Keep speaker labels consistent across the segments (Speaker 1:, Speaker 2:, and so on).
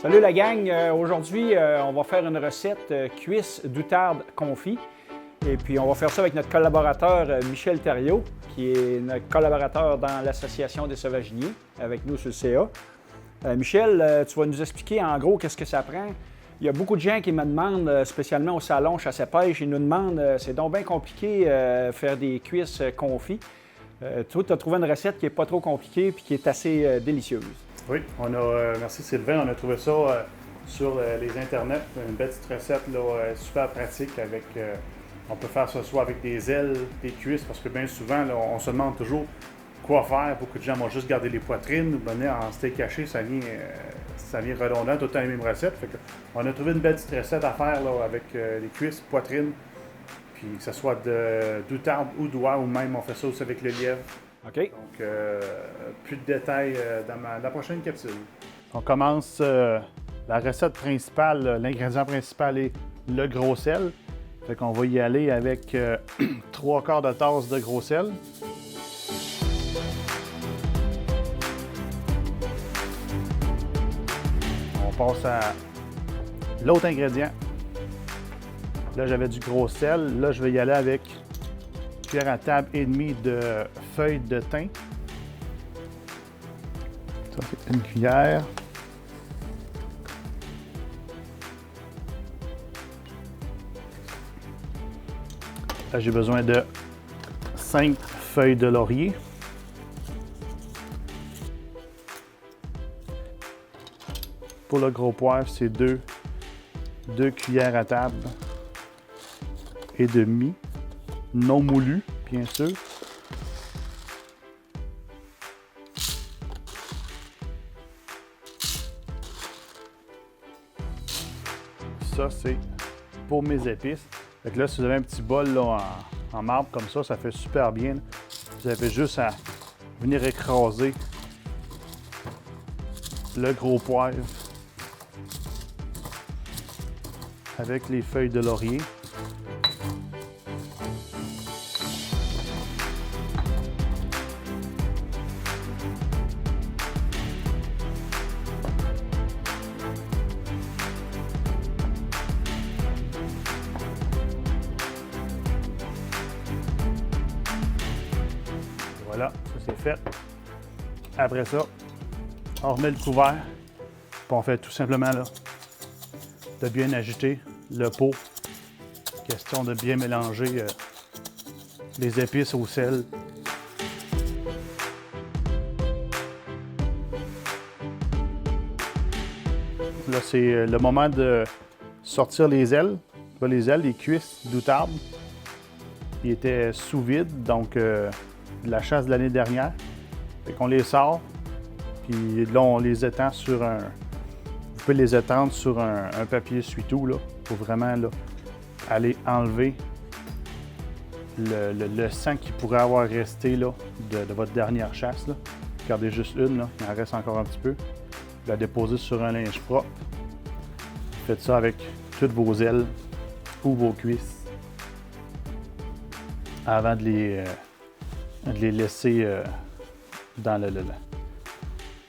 Speaker 1: Salut la gang! Aujourd'hui, on va faire une recette cuisse d'outarde confit. Et puis, on va faire ça avec notre collaborateur Michel Thériault, qui est notre collaborateur dans l'Association des Sauvaginiers, avec nous sur le CA. Michel, tu vas nous expliquer en gros qu'est-ce que ça prend. Il y a beaucoup de gens qui me demandent, spécialement au salon Chasse et Pêche, ils nous demandent, c'est donc bien compliqué faire des cuisses confits. Toi, tu as trouvé une recette qui n'est pas trop compliquée et qui est assez délicieuse.
Speaker 2: Oui, merci Sylvain, on a trouvé ça sur les internets, une belle petite recette là, super pratique avec, on peut faire ça soit avec des ailes, des cuisses, parce que bien souvent là, on se demande toujours quoi faire. Beaucoup de gens vont juste garder les poitrines, ou venir en steak haché, ça vient redondant, tout le temps les mêmes recettes. Fait que on a trouvé une belle petite recette à faire là, avec les cuisses, poitrine, puis que ce soit d'outarde ou d'oie, ou même on fait ça aussi avec le lièvre.
Speaker 1: OK.
Speaker 2: Donc, plus de détails dans la prochaine capsule. On commence la recette principale, l'ingrédient principal est le gros sel. Fait qu'on va y aller avec 3/4 de tasse de gros sel. On passe à l'autre ingrédient. Là, j'avais du gros sel. Là, je vais y aller avec cuillère à table et demie de feuilles de thym. Ça, c'est une cuillère. Là, j'ai besoin de 5 feuilles de laurier. Pour le gros poivre, c'est 2 cuillères à table et demi. Non moulu, bien sûr. Ça, c'est pour mes épices. Fait que là, si vous avez un petit bol là, en marbre comme ça fait super bien. Vous avez juste à venir écraser le gros poivre avec les feuilles de laurier. Voilà, ça c'est fait. Après ça, on remet le couvert. Puis on fait tout simplement là, de bien agiter le pot. Question de bien mélanger les épices au sel. Là, c'est le moment de sortir les ailes. Là, les cuisses d'outarde. Ils étaient sous vide, donc de la chasse de l'année dernière. Fait qu'on les sort, puis là, on les étend sur un... Vous pouvez les étendre sur un papier essuie-tout, là, pour vraiment là, aller enlever le sang qui pourrait avoir resté là, de votre dernière chasse. Là. Regardez juste une, là, il en reste encore un petit peu. Vous la déposez sur un linge propre. Faites ça avec toutes vos ailes ou vos cuisses avant de les laisser dans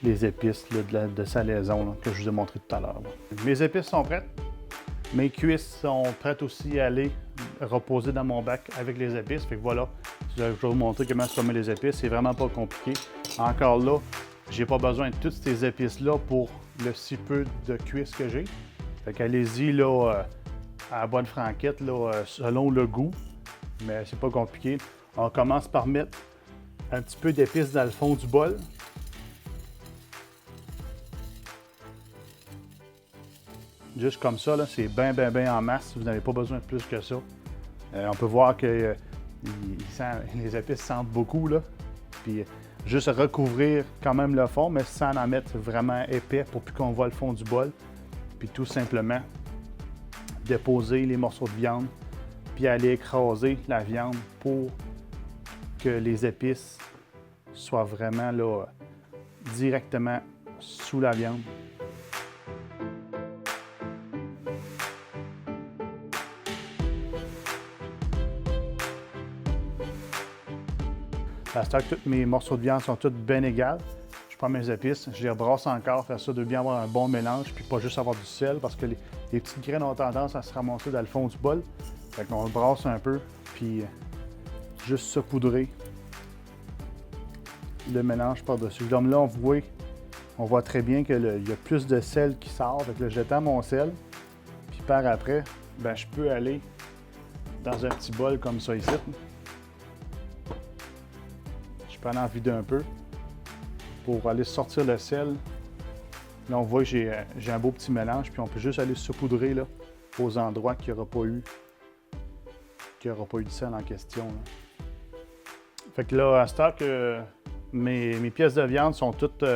Speaker 2: les épices là, de salaison là, que je vous ai montré tout à l'heure. Mes épices sont prêtes. Mes cuisses sont prêtes aussi à aller reposer dans mon bac avec les épices. Fait que voilà, je vais vous montrer comment je mets les épices. C'est vraiment pas compliqué. Encore là, j'ai pas besoin de toutes ces épices-là pour le si peu de cuisses que j'ai. Fait qu'allez-y là, à la bonne franquette, là, selon le goût. Mais c'est pas compliqué. On commence par mettre un petit peu d'épices dans le fond du bol. Juste comme ça, c'est bien en masse. Vous n'avez pas besoin de plus que ça. On peut voir que les épices sentent beaucoup. Là. Puis juste recouvrir quand même le fond, mais sans en mettre vraiment épais pour plus qu'on voit le fond du bol. Puis tout simplement déposer les morceaux de viande, puis aller écraser la viande pour que les épices soient vraiment là, directement sous la viande. À ce temps que tous mes morceaux de viande sont tous bien égales, je prends mes épices, je les rebrasse encore, faire ça de bien avoir un bon mélange, puis pas juste avoir du sel, parce que les petites graines ont tendance à se ramasser dans le fond du bol. Fait qu'on le brasse un peu, puis juste saupoudrer le mélange par-dessus. Comme là, on voit très bien qu'il y a plus de sel qui sort. Fait que là, j'étends mon sel, puis par après, ben, je peux aller dans un petit bol comme ça ici. Je peux aller en vider un peu pour aller sortir le sel. Là, on voit que j'ai un beau petit mélange, puis on peut juste aller saupoudrer là, aux endroits qu'il n'y aura pas eu de sel en question. Là. Fait que là, à ce temps que mes pièces de viande sont toutes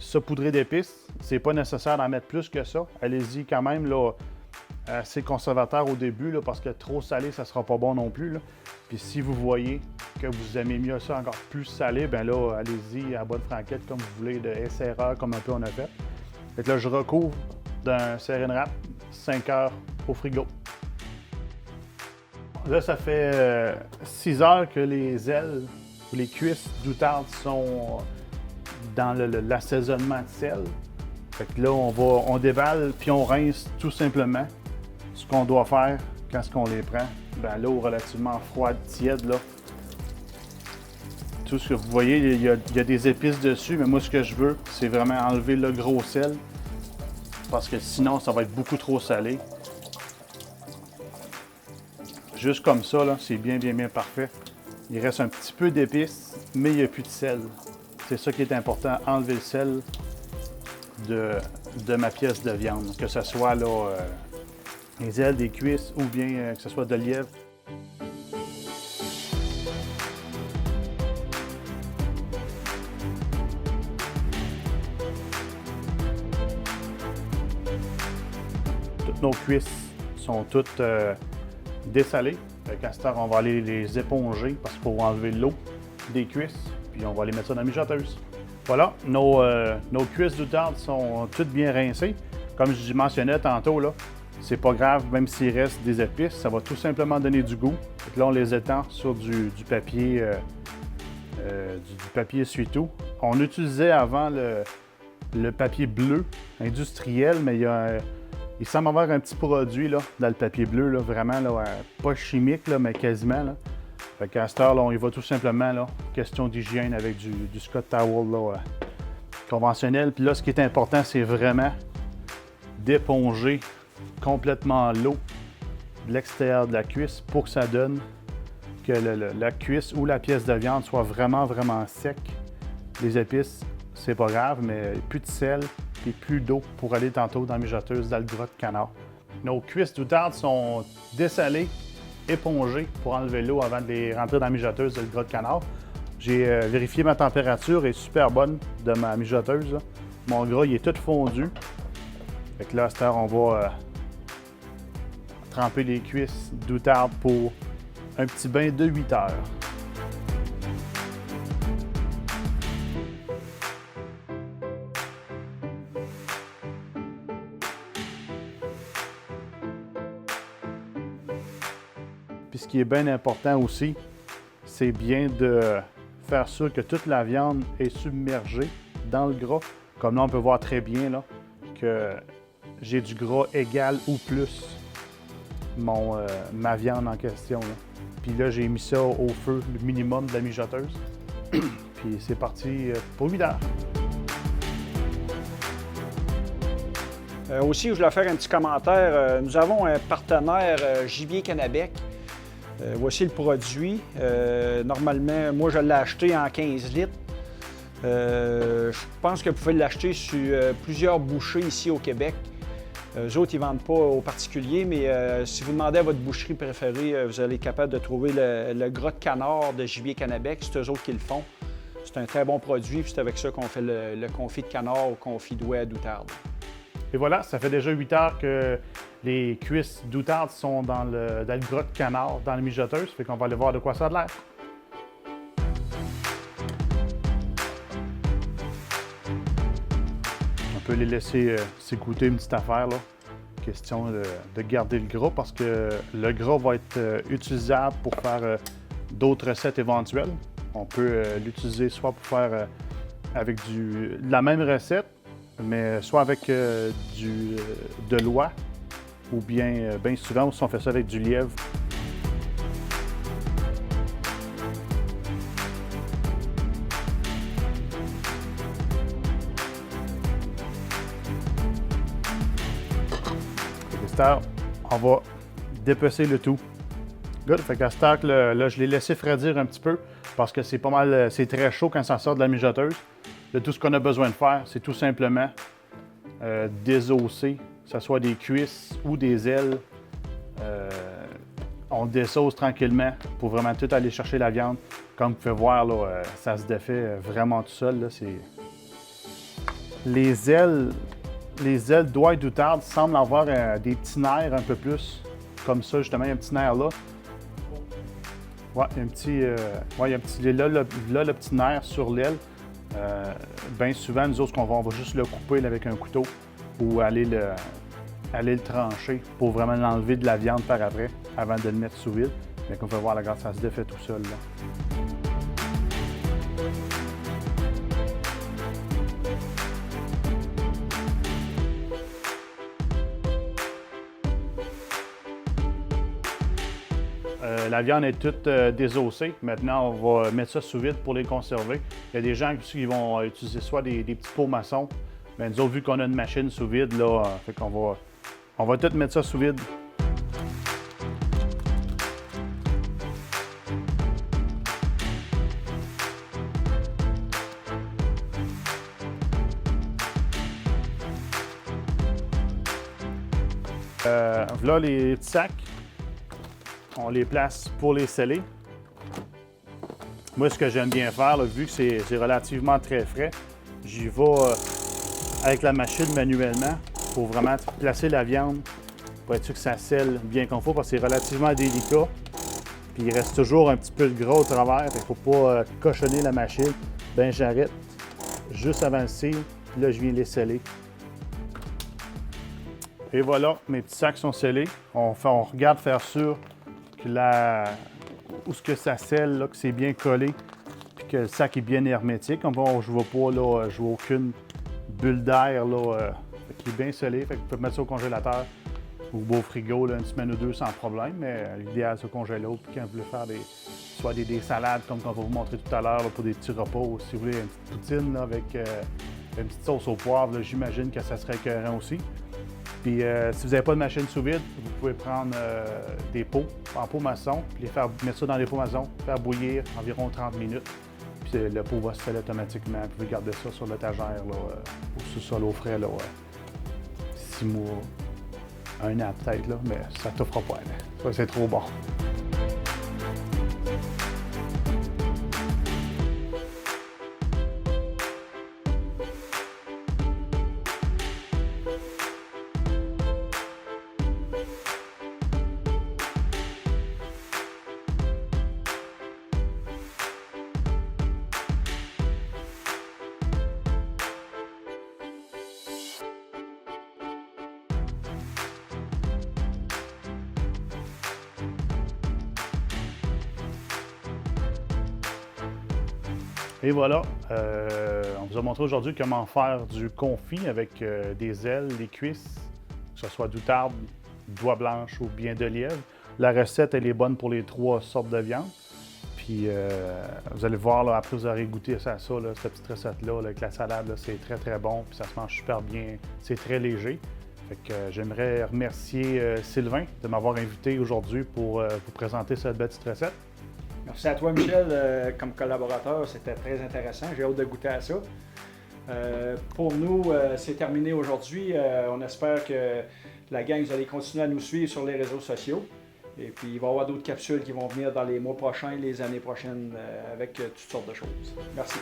Speaker 2: saupoudrées d'épices, c'est pas nécessaire d'en mettre plus que ça. Allez-y quand même là, assez conservateur au début, là, parce que trop salé, ça sera pas bon non plus. Là. Puis si vous voyez que vous aimez mieux ça encore plus salé, ben là, allez-y à bonne franquette comme vous voulez, de SRA comme un peu on a fait. Fait que là, je recouvre d'un saran wrap 5 heures au frigo. Là, ça fait 6 heures que les ailes ou les cuisses d'outarde sont dans l'assaisonnement de sel. Fait que là, on déballe puis on rince tout simplement. Ce qu'on doit faire quand on les prend, ben l'eau relativement froide, tiède, là. Tout ce que vous voyez, il y a des épices dessus, mais moi, ce que je veux, c'est vraiment enlever le gros sel, parce que sinon, ça va être beaucoup trop salé. Juste comme ça, là, c'est bien parfait. Il reste un petit peu d'épices, mais il n'y a plus de sel. C'est ça qui est important, enlever le sel de ma pièce de viande, que ce soit là, les ailes, des cuisses ou bien que ce soit de lièvre. Toutes nos cuisses sont toutes dessalées. À cette heure, on va aller les éponger parce qu'il faut enlever l'eau des cuisses, puis on va les mettre ça dans la mijoteuse. Voilà, nos cuisses d'outarde sont toutes bien rincées. Comme je mentionnais tantôt, là, c'est pas grave, même s'il reste des épices, ça va tout simplement donner du goût. Là, on les étend sur du papier essuie-tout. On utilisait avant le papier bleu industriel, mais il semble avoir un petit produit là, dans le papier bleu, là, vraiment là, pas chimique, là, mais quasiment. Là. Fait qu'à cette heure, là, on y va tout simplement, là, question d'hygiène avec du Scott Towel là, conventionnel. Puis là, ce qui est important, c'est vraiment d'éponger complètement l'eau de l'extérieur de la cuisse pour que ça donne que la cuisse ou la pièce de viande soit vraiment sec. Les épices, c'est pas grave, mais plus de sel et plus d'eau pour aller tantôt dans la mijoteuse, dans le gras de canard. Nos cuisses d'outarde sont dessalées, épongées pour enlever l'eau avant de les rentrer dans la mijoteuse, dans le gras de canard. J'ai vérifié ma température, elle est super bonne de ma mijoteuse. Là. Mon gras, il est tout fondu. Fait que là, à cette heure, on va tremper les cuisses d'outarde pour un petit bain de 8 heures. Puis ce qui est bien important aussi, c'est bien de faire sûr que toute la viande est submergée dans le gras. Comme là, on peut voir très bien là, que j'ai du gras égal ou plus ma viande en question. Là. Puis là, j'ai mis ça au feu, le minimum de la mijoteuse. Puis c'est parti pour 8 heures.
Speaker 1: Aussi, je voulais faire un petit commentaire. Nous avons un partenaire, Gibier Canabec. Voici le produit. Normalement, moi, je l'ai acheté en 15 litres. Je pense que vous pouvez l'acheter sur plusieurs bouchers ici au Québec. Eux autres, ils ne vendent pas aux particuliers, mais si vous demandez à votre boucherie préférée, vous allez être capable de trouver le gras de canard de Gibier Canabec. C'est eux autres qui le font. C'est un très bon produit, puis c'est avec ça qu'on fait le confit de canard au confit d'ouet à d'outarde.
Speaker 2: Et voilà, ça fait déjà 8 heures que les cuisses d'outarde sont dans le gras de canard, dans la mijoteuse. Fait qu'on va aller voir de quoi ça a l'air. On peut les laisser s'écouter une petite affaire, là. Question de garder le gras parce que le gras va être utilisable pour faire d'autres recettes éventuelles. On peut l'utiliser soit pour faire avec de la même recette, mais soit avec de l'oie ou bien souvent on fait ça avec du lièvre. On va dépecer le tout. Good. Fait qu'à ce temps, là, je l'ai laissé refroidir un petit peu parce que c'est pas mal, c'est très chaud quand ça sort de la mijoteuse. Là, tout ce qu'on a besoin de faire, c'est tout simplement désosser, que ce soit des cuisses ou des ailes. On désauce tranquillement pour vraiment tout aller chercher la viande. Comme vous pouvez voir, là, ça se défait vraiment tout seul. Là, les ailes d'oie et d'outarde semblent avoir des petits nerfs un peu plus, comme ça justement, il y a un petit nerf là. Ouais, il y a un petit, il y a un petit là, le petit nerf sur l'aile. Bien souvent, nous autres, on va juste le couper là, avec un couteau ou aller le trancher pour vraiment l'enlever de la viande par après, avant de le mettre sous vide. Mais comme on peut voir, la garde, ça se défait tout seul là. La viande est toute désossée. Maintenant, on va mettre ça sous vide pour les conserver. Il y a des gens qui vont utiliser soit des petits pots maçons. Mais nous autres, vu qu'on a une machine sous vide, là, fait qu'on on va tout mettre ça sous vide. Là, les petits sacs. On les place pour les sceller. Moi, ce que j'aime bien faire, là, vu que c'est relativement très frais, j'y vais avec la machine manuellement pour vraiment placer la viande pour être sûr que ça scelle bien comme il faut parce que c'est relativement délicat. Puis il reste toujours un petit peu de gras au travers, il ne faut pas cochonner la machine. Ben j'arrête juste avant le seal, puis là je viens les sceller. Et voilà, mes petits sacs sont scellés. On regarde faire sûr que où ce que ça scelle, là, que c'est bien collé, puis que le sac est bien hermétique. Je ne vois pas, là, je vois aucune bulle d'air, là, qui est bien scellé. Fait que vous pouvez mettre ça au congélateur ou au frigo là, une semaine ou deux sans problème, mais l'idéal c'est au congélateur. Puis quand vous voulez faire soit des salades, comme on va vous montrer tout à l'heure, pour des petits repas, ou si vous voulez une petite poutine là, avec une petite sauce au poivre, j'imagine que ça serait écœurant aussi. Puis si vous n'avez pas de machine sous vide, vous pouvez prendre des pots en pot maçon, puis mettre ça dans les pots maçons, faire bouillir environ 30 minutes. Puis le pot va se sceller automatiquement. Vous pouvez garder ça sur l'étagère au sous-sol au frais, 6 mois, 1 an peut-être, mais ça ne t'offre pas. Ça, c'est trop bon. Et voilà, on vous a montré aujourd'hui comment faire du confit avec des ailes, des cuisses, que ce soit d'outarde, d'oie blanche ou bien de lièvre. La recette, elle est bonne pour les 3 sortes de viande. Puis vous allez voir, là, après vous aurez goûté ça, là, cette petite recette-là, avec la salade, c'est très très bon, puis ça se mange super bien, c'est très léger. Fait que j'aimerais remercier Sylvain de m'avoir invité aujourd'hui pour vous présenter cette belle petite recette.
Speaker 1: Merci à toi, Michel, comme collaborateur. C'était très intéressant. J'ai hâte de goûter à ça. Pour nous, c'est terminé aujourd'hui. On espère que la gang, vous allez continuer à nous suivre sur les réseaux sociaux. Et puis, il va y avoir d'autres capsules qui vont venir dans les mois prochains, les années prochaines, avec toutes sortes de choses. Merci.